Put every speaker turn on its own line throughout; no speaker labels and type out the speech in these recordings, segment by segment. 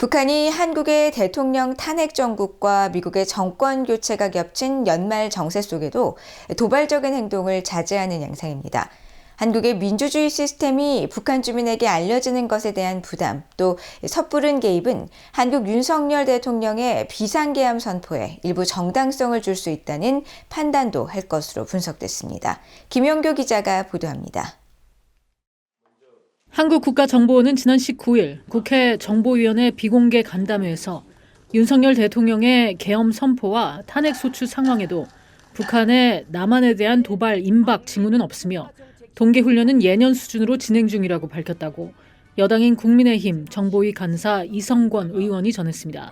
북한이 한국의 대통령 탄핵 정국과 미국의 정권 교체가 겹친 연말 정세 속에도 도발적인 행동을 자제하는 양상입니다. 한국의 민주주의 시스템이 북한 주민에게 알려지는 것에 대한 부담, 또 섣부른 개입은 한국 윤석열 대통령의 비상계엄 선포에 일부 정당성을 줄 수 있다는 판단도 할 것으로 분석됐습니다. 김영교 기자가 보도합니다.
한국국가정보원은 지난 19일 국회 정보위원회 비공개 간담회에서 윤석열 대통령의 계엄 선포와 탄핵 소추 상황에도 북한의 남한에 대한 도발 임박 징후는 없으며 동계훈련은 예년 수준으로 진행 중이라고 밝혔다고 여당인 국민의힘 정보위 간사 이성권 의원이 전했습니다.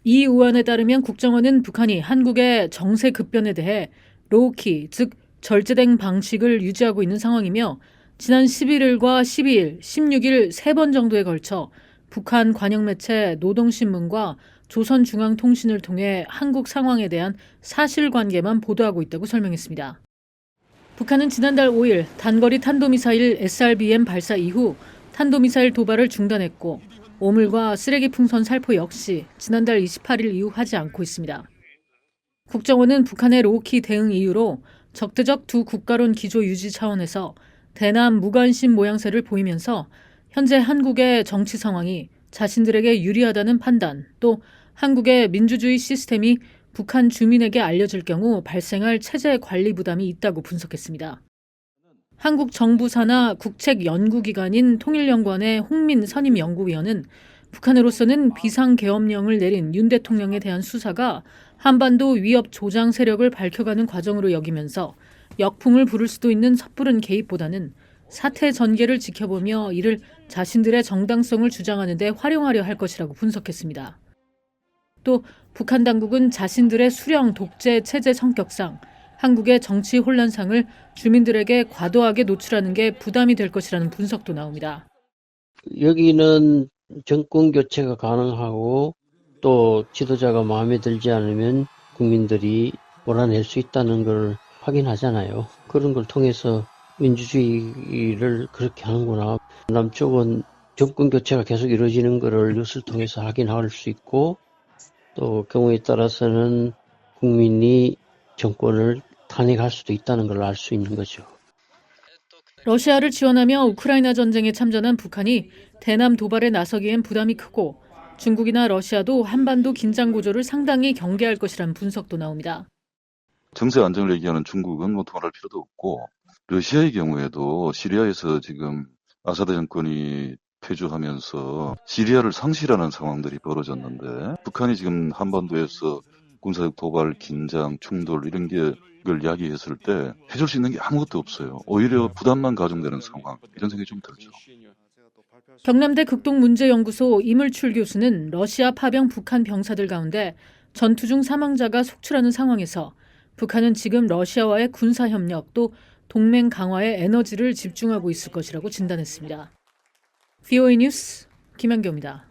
이 의원에 따르면 국정원은 북한이 한국의 정세 급변에 대해 로우키, 즉 절제된 방식을 유지하고 있는 상황이며 지난 11일과 12일, 16일 3번 정도에 걸쳐 북한 관영 매체 노동신문과 조선중앙통신을 통해 한국 상황에 대한 사실관계만 보도하고 있다고 설명했습니다. 북한은 지난달 5일 단거리 탄도미사일 SRBM 발사 이후 탄도미사일 도발을 중단했고 오물과 쓰레기 풍선 살포 역시 지난달 28일 이후 하지 않고 있습니다. 국정원은 북한의 로우키 대응 이유로 적대적 두 국가론 기조 유지 차원에서 대남 무관심 모양새를 보이면서 현재 한국의 정치 상황이 자신들에게 유리하다는 판단, 또 한국의 민주주의 시스템이 북한 주민에게 알려질 경우 발생할 체제 관리 부담이 있다고 분석했습니다. 한국 정부 산하 국책연구기관인 통일연구원의 홍민 선임연구위원은 북한으로서는 비상계엄령을 내린 윤 대통령에 대한 수사가 한반도 위협 조장 세력을 밝혀가는 과정으로 여기면서 역풍을 부를 수도 있는 섣부른 개입보다는 사태 전개를 지켜보며 이를 자신들의 정당성을 주장하는 데 활용하려 할 것이라고 분석했습니다. 또 북한 당국은 자신들의 수령 독재 체제 성격상 한국의 정치 혼란상을 주민들에게 과도하게 노출하는 게 부담이 될 것이라는 분석도 나옵니다.
여기는 정권 교체가 가능하고 또 지도자가 마음에 들지 않으면 국민들이 몰아낼 수 있다는 걸 확인하잖아요. 그런 걸 통해서 민주주의를 그렇게 하는구나. 남쪽은 정권 교체가 계속 이루어지는 것을 뉴스를 통해서 확인할 수 있고 또 경우에 따라서는 국민이 정권을 탄핵할 수도 있다는 걸 알 수 있는 거죠.
러시아를 지원하며 우크라이나 전쟁에 참전한 북한이 대남 도발에 나서기엔 부담이 크고 중국이나 러시아도 한반도 긴장 고조를 상당히 경계할 것이라는 분석도 나옵니다.
정세 안정을 얘기하는 중국은 두말할 필요도 없고 러시아의 경우에도 시리아에서 지금 아사드 정권이 패주하면서 시리아를 상실하는 상황들이 벌어졌는데 북한이 지금 한반도에서 군사적 도발, 긴장, 충돌 이런 걸 이야기했을 때 해줄 수 있는 게 아무것도 없어요. 오히려 부담만 가중되는 상황 이런 생각이 좀 들죠.
경남대 극동문제연구소 이물출 교수는 러시아 파병 북한 병사들 가운데 전투 중 사망자가 속출하는 상황에서 북한은 지금 러시아와의 군사협력 또 동맹 강화에 에너지를 집중하고 있을 것이라고 진단했습니다. VOA 뉴스 김연경입니다.